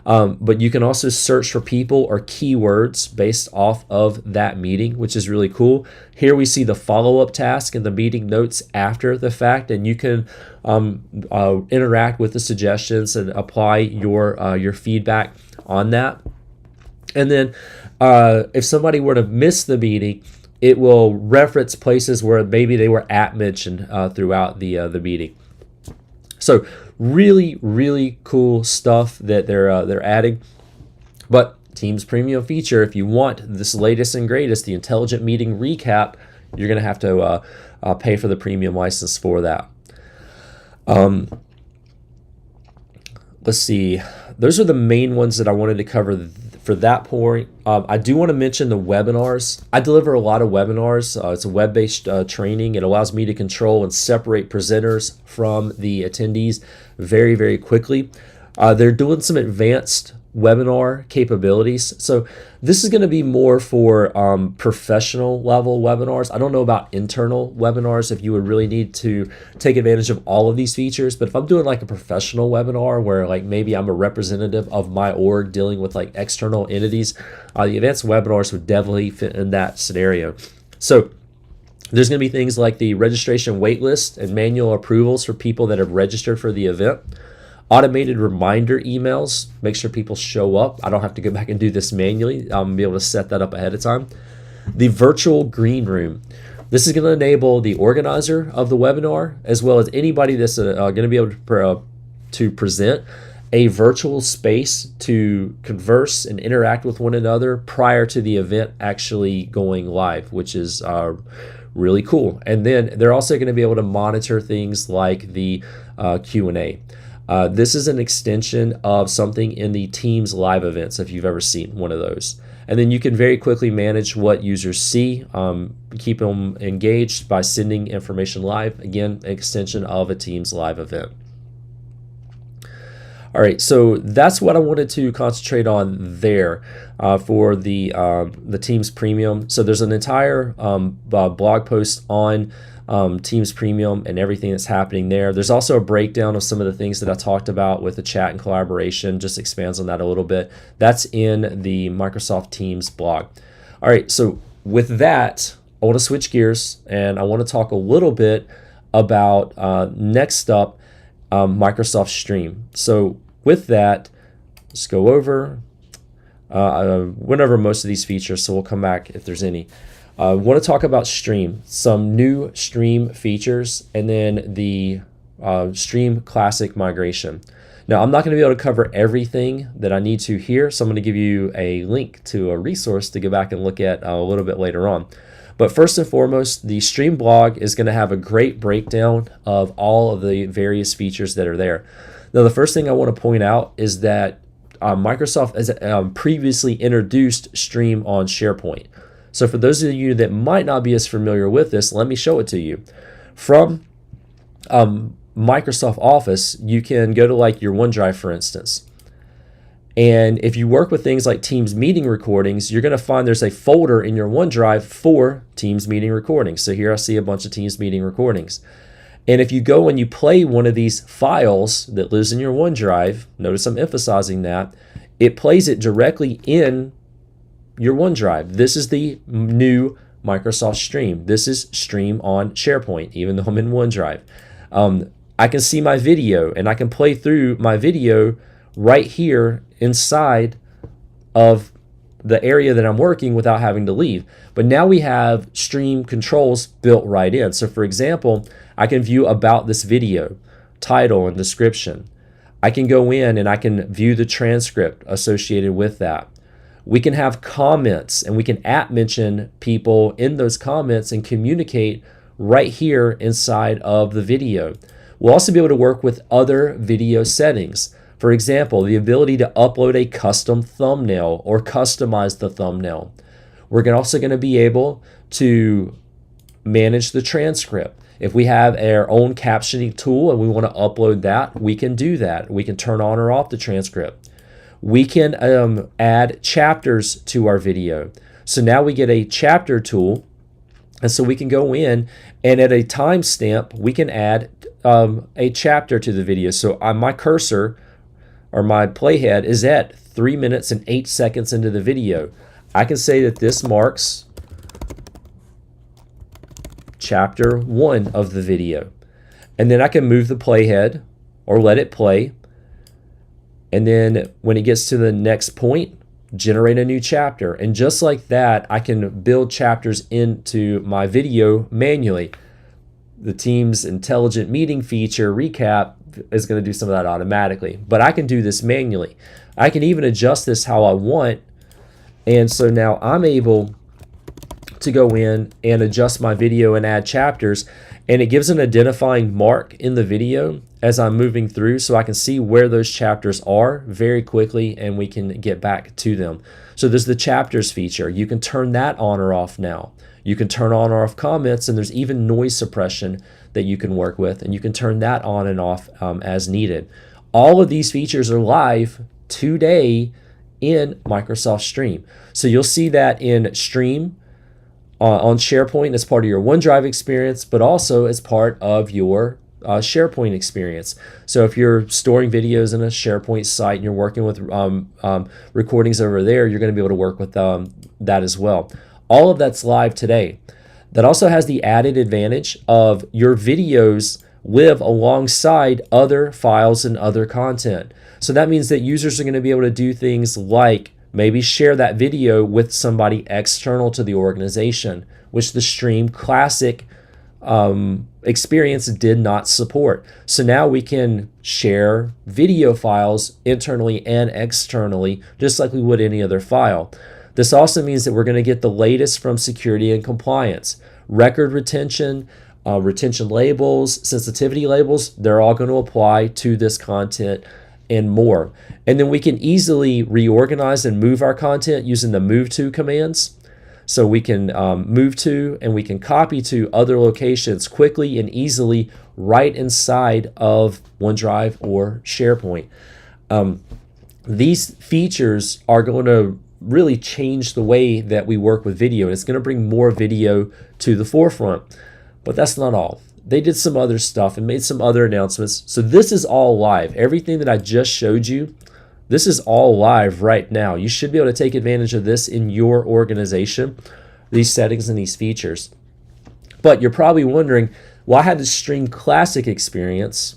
But you can also search for people or keywords based off of that meeting, which is really cool. Here we see the follow-up task and the meeting notes after the fact, and you can interact with the suggestions and apply your feedback on that. And then if somebody were to miss the meeting, it will reference places where maybe they were mentioned throughout the meeting. So really, really cool stuff that they're adding. But Teams Premium feature, if you want this latest and greatest, the Intelligent Meeting Recap, you're going to have to pay for the premium license for that. Let's see. Those are the main ones that I wanted to cover for that point. I do want to mention the webinars. I deliver a lot of webinars. It's a web-based training. It allows me to control and separate presenters from the attendees very, very quickly. They're doing some advanced webinar capabilities. So this is going to be more for professional level webinars. I don't know about internal webinars if you would really need to take advantage of all of these features, but if I'm doing like a professional webinar where like maybe I'm a representative of my org dealing with like external entities, the advanced webinars would definitely fit in that scenario. So there's going to be things like the registration waitlist and manual approvals for people that have registered for the event. Automated reminder emails, make sure people show up. I don't have to go back and do this manually. I'll be able to set that up ahead of time. The virtual green room. This is going to enable the organizer of the webinar, as well as anybody that's going to be able to present, a virtual space to converse and interact with one another prior to the event actually going live, which is really cool. And then they're also going to be able to monitor things like the Q&A. This is an extension of something in the Teams live events, if you've ever seen one of those. And then you can very quickly manage what users see, keep them engaged by sending information live. Again, an extension of a Teams live event. All right, so that's what I wanted to concentrate on there for the Teams Premium. So there's an entire blog post on Teams Premium and everything that's happening there. There's also a breakdown of some of the things that I talked about with the chat and collaboration, just expands on that a little bit. That's in the Microsoft Teams blog. All right, so with that, I want to switch gears and I want to talk a little bit about next up, Microsoft Stream. So with that, let's go over, went over most of these features, so we'll come back if there's any. I want to talk about Stream, some new Stream features, and then the Stream Classic migration. Now, I'm not going to be able to cover everything that I need to here, so I'm going to give you a link to a resource to go back and look at a little bit later on. But first and foremost, the Stream blog is going to have a great breakdown of all of the various features that are there. Now, the first thing I want to point out is that Microsoft has previously introduced Stream on SharePoint. So for those of you that might not be as familiar with this, let me show it to you. From Microsoft Office, you can go to like your OneDrive, for instance. And if you work with things like Teams meeting recordings, you're going to find there's a folder in your OneDrive for Teams meeting recordings. So here I see a bunch of Teams meeting recordings. And if you go and you play one of these files that lives in your OneDrive, notice I'm emphasizing that, it plays it directly in your OneDrive. This is the new Microsoft Stream. This is Stream on SharePoint, even though I'm in OneDrive. I can see my video, and I can play through my video right here inside of the area that I'm working without having to leave. But now we have stream controls built right in. So for example, I can view about this video, title and description. I can go in and I can view the transcript associated with that. We can have comments, and we can @mention people in those comments and communicate right here inside of the video. We'll also be able to work with other video settings. For example, the ability to upload a custom thumbnail or customize the thumbnail. We're also going to be able to manage the transcript. If we have our own captioning tool and we want to upload that, we can do that. We can turn on or off the transcript. We can add chapters to our video. So now we get a chapter tool, and so we can go in and at a timestamp, we can add a chapter to the video. So my cursor or my playhead is at 3 minutes and 8 seconds into the video. I can say that this marks chapter 1 of the video. And then I can move the playhead or let it play. And then when it gets to the next point, generate a new chapter. And just like that, I can build chapters into my video manually. The Teams intelligent meeting feature recap is going to do some of that automatically, but I can do this manually. I can even adjust this how I want. And so now I'm able to go in and adjust my video and add chapters, and it gives an identifying mark in the video as I'm moving through, so I can see where those chapters are very quickly and we can get back to them. So there's the chapters feature. You can turn that on or off now. You can turn on or off comments, and there's even noise suppression that you can work with, and you can turn that on and off as needed. All of these features are live today in Microsoft Stream. So you'll see that in Stream on SharePoint as part of your OneDrive experience, but also as part of your SharePoint experience. So if you're storing videos in a SharePoint site and you're working with recordings over there, you're going to be able to work with that as well. All of that's live today. That also has the added advantage of your videos live alongside other files and other content. So that means that users are going to be able to do things like maybe share that video with somebody external to the organization, which the Stream Classic experience did not support. So now we can share video files internally and externally, just like we would any other file. This also means that we're going to get the latest from security and compliance. Record retention, retention labels, sensitivity labels, they're all going to apply to this content and more. And then we can easily reorganize and move our content using the move to commands. So we can move to and we can copy to other locations quickly and easily right inside of OneDrive or SharePoint. These features are going to really change the way that we work with video, and it's going to bring more video to the forefront. But that's not all. They did some other stuff and made some other announcements. So this is all live. Everything that I just showed you, this is all live right now. You should be able to take advantage of this in your organization, these settings and these features. But you're probably wondering, well, I had the Stream Classic experience.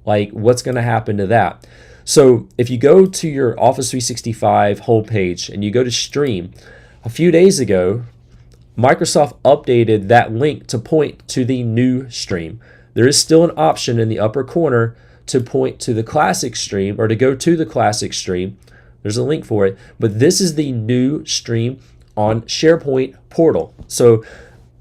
Like, what's going to happen to that? So if you go to your Office 365 homepage and you go to Stream, a few days ago, Microsoft updated that link to point to the new Stream. There is still an option in the upper corner to point to the Classic Stream or to go to the Classic Stream. There's a link for it, but this is the new Stream on SharePoint portal. So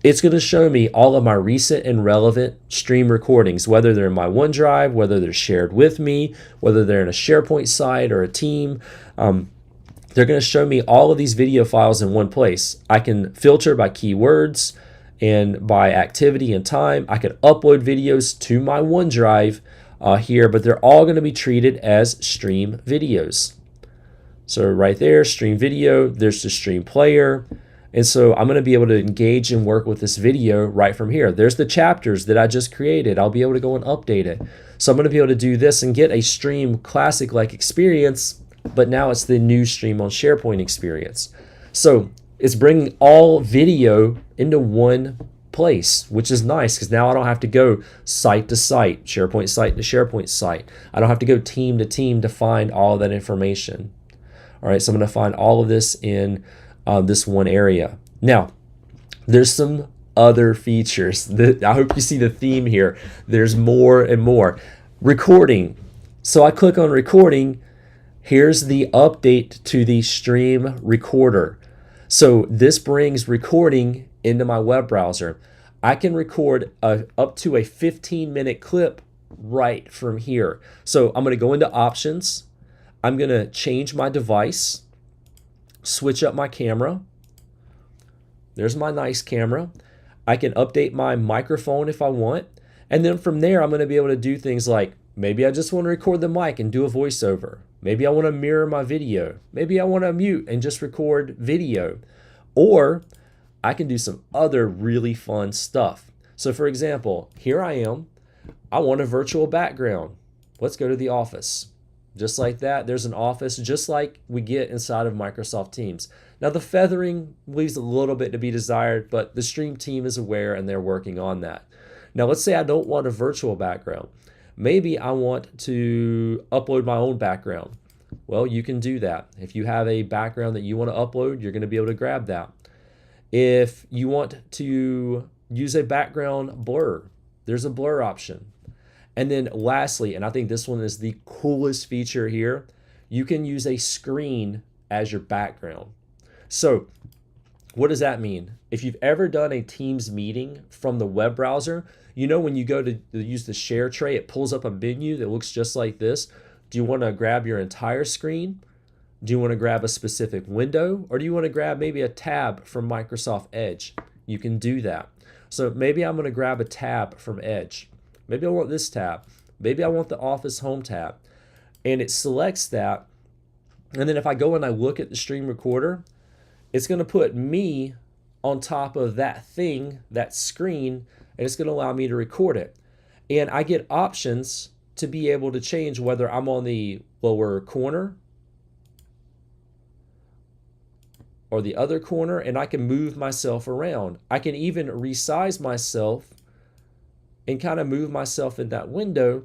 it's going to show me all of my recent and relevant Stream recordings, whether they're in my OneDrive, whether they're shared with me, whether they're in a SharePoint site or a team. They're going to show me all of these video files in one place. I can filter by keywords, And by activity and time, I can upload videos to my OneDrive here, but they're all going to be treated as stream videos. So right there, stream video, there's the stream player. And so I'm going to be able to engage and work with this video right from here. There's the chapters that I just created. I'll be able to go and update it. So I'm going to be able to do this and get a stream classic-like experience, but now it's the new stream on SharePoint experience. So it's bringing all video into one place, which is nice because now I don't have to go site to site, SharePoint site to SharePoint site. I don't have to go team to team to find all that information. All right, so I'm going to find all of this in this one area. Now, there's some other features that I hope you see the theme here. There's more and more. Recording. So I click on recording. Here's the update to the stream recorder. So this brings recording into my web browser. I can record up to a 15-minute clip right from here. So I'm going to go into options. I'm going to change my device, switch up my camera. There's my nice camera. I can update my microphone if I want. And then from there, I'm going to be able to do things like, maybe I just want to record the mic and do a voiceover. Maybe I want to mirror my video. Maybe I want to mute and just record video. Or I can do some other really fun stuff. So for example, here I am. I want a virtual background. Let's go to the office. Just like that, there's an office just like we get inside of Microsoft Teams. Now the feathering leaves a little bit to be desired, but the stream team is aware and they're working on that. Now let's say I don't want a virtual background. Maybe I want to upload my own background. Well, you can do that. If you have a background that you want to upload, you're going to be able to grab that. If you want to use a background blur, there's a blur option. And then lastly, and I think this one is the coolest feature here, you can use a screen as your background. So what does that mean? If you've ever done a Teams meeting from the web browser, you know when you go to use the share tray, it pulls up a menu that looks just like this. Do you want to grab your entire screen? Do you want to grab a specific window? Or do you want to grab maybe a tab from Microsoft Edge? You can do that. So maybe I'm going to grab a tab from Edge. Maybe I want this tab. Maybe I want the Office Home tab. And it selects that. And then if I go and I look at the stream recorder, it's going to put me on top of that thing, that screen, and it's going to allow me to record it. And I get options to be able to change whether I'm on the lower corner or the other corner, and I can move myself around. I can even resize myself and kind of move myself in that window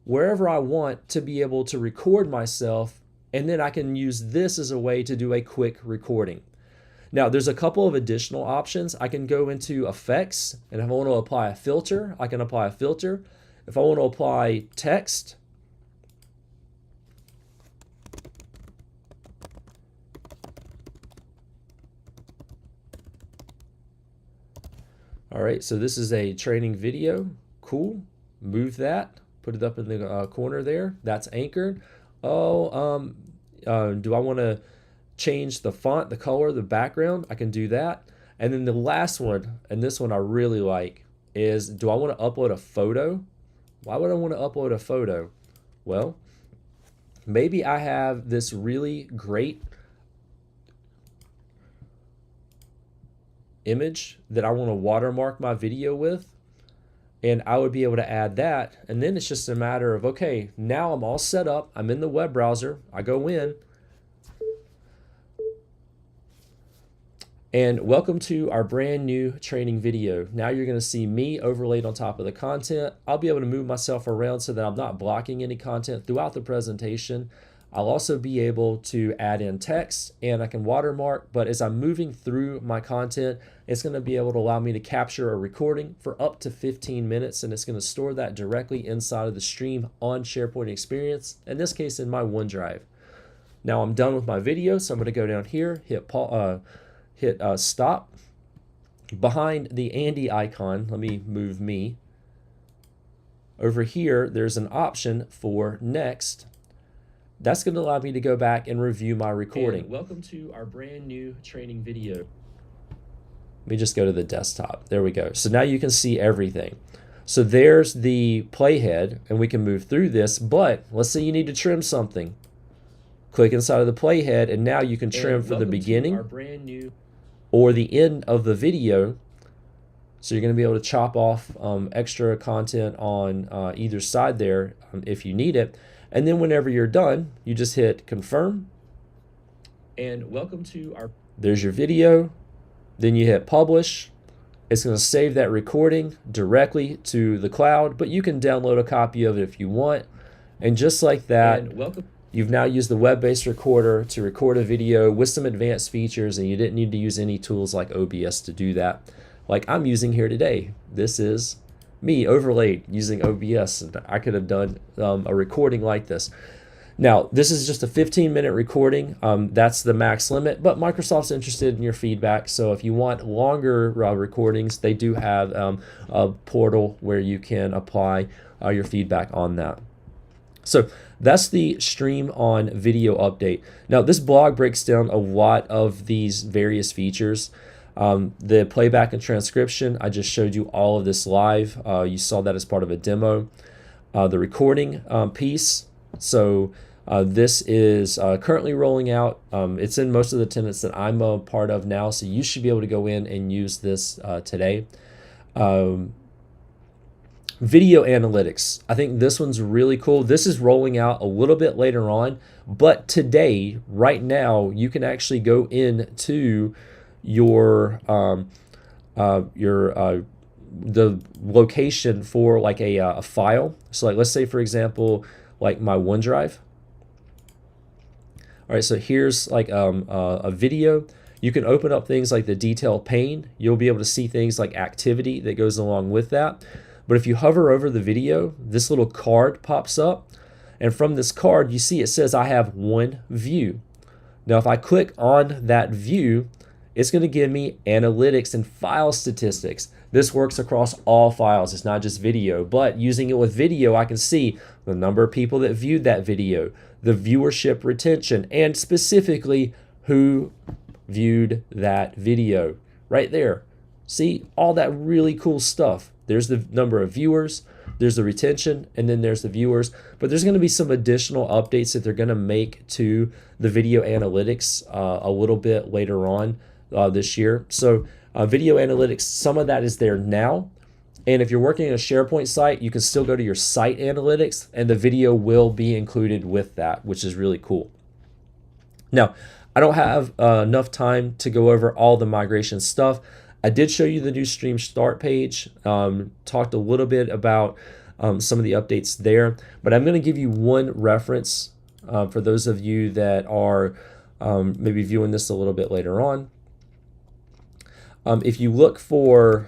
wherever I want to be able to record myself, and then I can use this as a way to do a quick recording. Now, there's a couple of additional options. I can go into effects, and if I want to apply a filter, I can apply a filter. If I want to apply text, all right, so this is a training video. Cool. Move that. Put it up in the corner there. That's anchored. Oh, do I want to change the font, the color, the background? I can do that. And then the last one, and this one I really like, is do I want to upload a photo? Why would I want to upload a photo? Well, maybe I have this really great image that I want to watermark my video with, and I would be able to add that. And then it's just a matter of, okay, now I'm all set up. I'm in the web browser. I go in, and welcome to our brand new training video. Now you're going to see me overlaid on top of the content. I'll be able to move myself around so that I'm not blocking any content throughout the presentation. I'll also be able to add in text, and I can watermark, but as I'm moving through my content, it's going to be able to allow me to capture a recording for up to 15 minutes, and it's going to store that directly inside of the stream on SharePoint Experience, in this case in my OneDrive. Now I'm done with my video, so I'm going to go down here, hit stop. Behind the Andy icon, let me move me. Over here, there's an option for next. That's going to allow me to go back and review my recording. And welcome to our brand new training video. me just go to the desktop. There we go. So now you can see everything. So there's the playhead, and we can move through this, but let's say you need to trim something. Click inside of the playhead, and now you can trim for the beginning or the end of the video. So you're going to be able to chop off extra content on either side there if you need it. And then whenever you're done, you just hit confirm. And welcome to our... There's your video. Then you hit publish. It's going to save that recording directly to the cloud, but you can download a copy of it if you want. And just like that, you've now used the web-based recorder to record a video with some advanced features, and you didn't need to use any tools like OBS to do that, like I'm using here today. This is me overlaid using OBS, and I could have done a recording like this. Now, this is just a 15-minute recording. That's the max limit, but Microsoft's interested in your feedback. So if you want longer recordings, they do have a portal where you can apply your feedback on that. So that's the Stream on Video update. Now, this blog breaks down a lot of these various features. The playback and transcription, I just showed you all of this live. You saw that as part of a demo. The recording piece, so this is currently rolling out. It's in most of the tenants that I'm a part of now, so you should be able to go in and use this today. Video analytics. I think this one's really cool. This is rolling out a little bit later on, but today, right now, you can actually go into your the location for like a file. So like, let's say for example, like my OneDrive. All right, so here's like a video. You can open up things like the detail pane. You'll be able to see things like activity that goes along with that. But if you hover over the video, this little card pops up. And from this card, you see it says I have one view. Now, if I click on that view, it's going to give me analytics and file statistics. This works across all files. It's not just video, but using it with video, I can see the number of people that viewed that video, the viewership retention, and specifically who viewed that video right there. See all that really cool stuff. There's the number of viewers, there's the retention, and then there's the viewers. But there's going to be some additional updates that they're going to make to the video analytics a little bit later on this year. So video analytics, some of that is there now. And if you're working on a SharePoint site, you can still go to your site analytics, and the video will be included with that, which is really cool. Now, I don't have enough time to go over all the migration stuff. I did show you the new Stream Start page, talked a little bit about some of the updates there, but I'm going to give you one reference for those of you that are maybe viewing this a little bit later on. If you look for,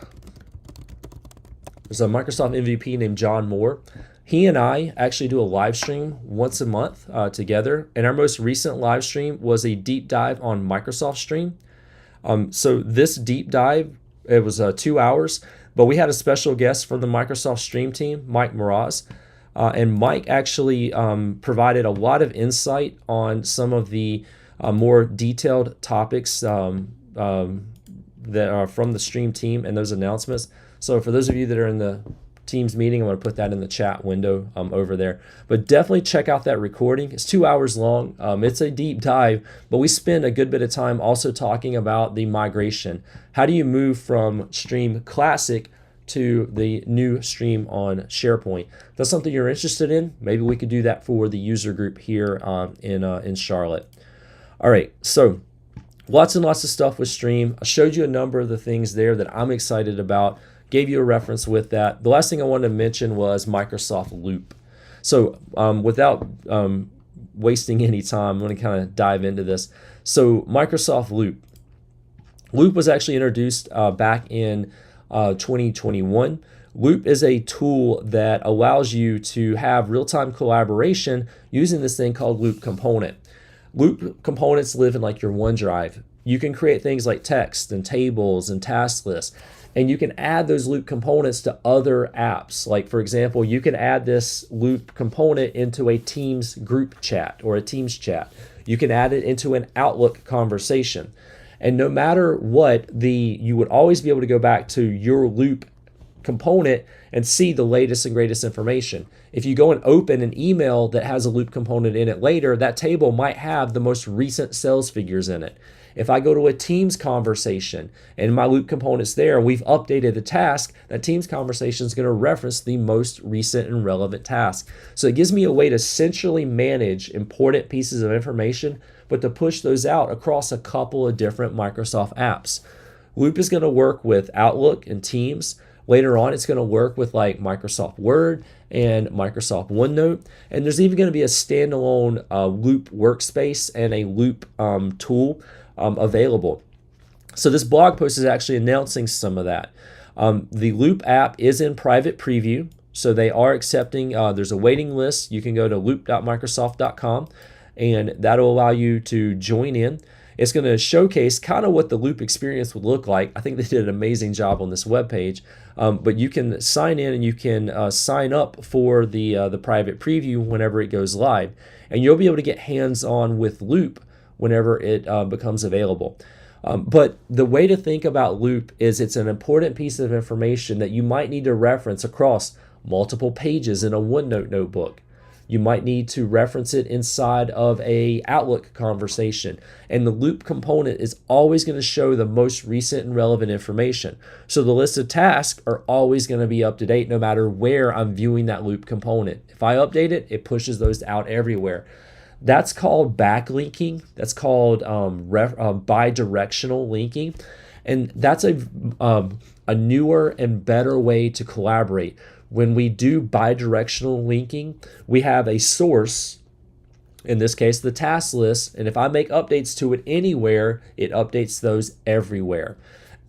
there's a Microsoft MVP named John Moore. He and I actually do a live stream once a month together, and our most recent live stream was a deep dive on Microsoft Stream. So this deep dive, it was 2 hours, but we had a special guest from the Microsoft Stream team, Mike Mraz, and Mike actually provided a lot of insight on some of the more detailed topics that are from the Stream team and those announcements. So for those of you that are in the Teams meeting, I'm going to put that in the chat window over there. But definitely check out that recording. It's 2 hours long. It's a deep dive, but we spend a good bit of time also talking about the migration. How do you move from Stream Classic to the new Stream on SharePoint? If that's something you're interested in, maybe we could do that for the user group here in Charlotte. All right, so lots and lots of stuff with Stream. I showed you a number of the things there that I'm excited about. Gave you a reference with that. The last thing I wanted to mention was Microsoft Loop. So without wasting any time, I'm going to kind of dive into this. So Microsoft Loop. Loop was actually introduced back in 2021. Loop is a tool that allows you to have real-time collaboration using this thing called Loop Component. Loop components live in like your OneDrive. You can create things like text and tables and task lists. And you can add those Loop components to other apps. Like for example, you can add this Loop component into a Teams group chat or a Teams chat. You can add it into an Outlook conversation. And no matter what, you would always be able to go back to your loop component and see the latest and greatest information. If you go and open an email that has a loop component in it later, that table might have the most recent sales figures in it. If I go to a Teams conversation and my loop component's there, we've updated the task, that Teams conversation is going to reference the most recent and relevant task. So it gives me a way to centrally manage important pieces of information, but to push those out across a couple of different Microsoft apps. Loop is going to work with Outlook and Teams. Later on, it's going to work with like Microsoft Word and Microsoft OneNote. And there's even going to be a standalone Loop workspace and a Loop tool available. So this blog post is actually announcing some of that. The Loop app is in private preview. So they are accepting, there's a waiting list. You can go to loop.microsoft.com and that'll allow you to join in. It's going to showcase kind of what the Loop experience would look like. I think they did an amazing job on this webpage. But you can sign in and you can sign up for the private preview whenever it goes live. And you'll be able to get hands-on with Loop whenever it becomes available. But the way to think about Loop is it's an important piece of information that you might need to reference across multiple pages in a OneNote notebook. You might need to reference it inside of a Outlook conversation. And the Loop component is always going to show the most recent and relevant information. So the list of tasks are always going to be up to date no matter where I'm viewing that Loop component. If I update it, it pushes those out everywhere. That's called backlinking. That's called bidirectional linking. And that's a newer and better way to collaborate. When we do bidirectional linking, we have a source, in this case, the task list. And if I make updates to it anywhere, it updates those everywhere.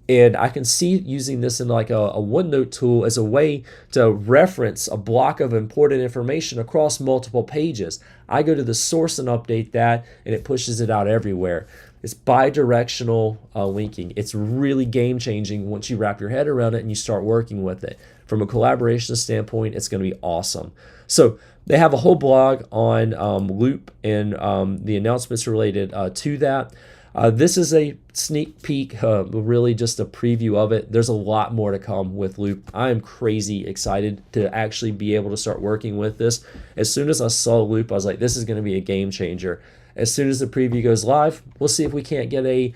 And I can see using this in like a OneNote tool as a way to reference a block of important information across multiple pages. I go to the source and update that, and it pushes it out everywhere. It's bidirectional linking. It's really game-changing once you wrap your head around it and you start working with it. From a collaboration standpoint, it's going to be awesome. So they have a whole blog on Loop and the announcements related to that. This is a sneak peek, really just a preview of it. There's a lot more to come with Loop. I am crazy excited to actually be able to start working with this. As soon as I saw Loop, I was like, this is going to be a game changer. As soon as the preview goes live, we'll see if we can't get a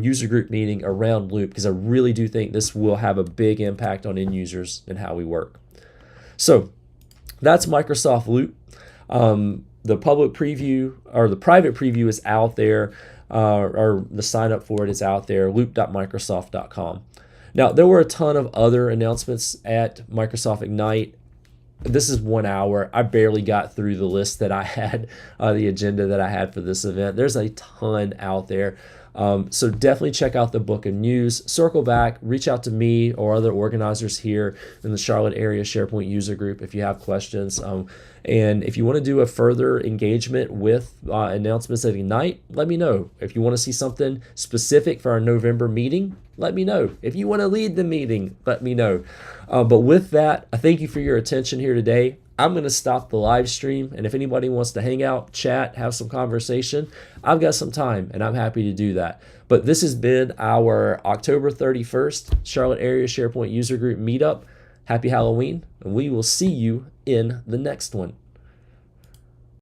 user group meeting around Loop, because I really do think this will have a big impact on end users and how we work. So that's Microsoft Loop. The public preview or the private preview is out there. Or the sign up for it is out there, loop.microsoft.com. Now, there were a ton of other announcements at Microsoft Ignite. This is 1 hour. I barely got through the list that I had, the agenda that I had for this event. There's a ton out there. So definitely check out the book of news, circle back, reach out to me or other organizers here in the Charlotte area SharePoint user group if you have questions. And if you want to do a further engagement with announcements at Ignite, let me know. If you want to see something specific for our November meeting, let me know. If you want to lead the meeting, let me know. But with that, I thank you for your attention here today. I'm going to stop the live stream, and if anybody wants to hang out, chat, have some conversation, I've got some time, and I'm happy to do that. But this has been our October 31st Charlotte area SharePoint user group meetup. Happy Halloween, and we will see you in the next one.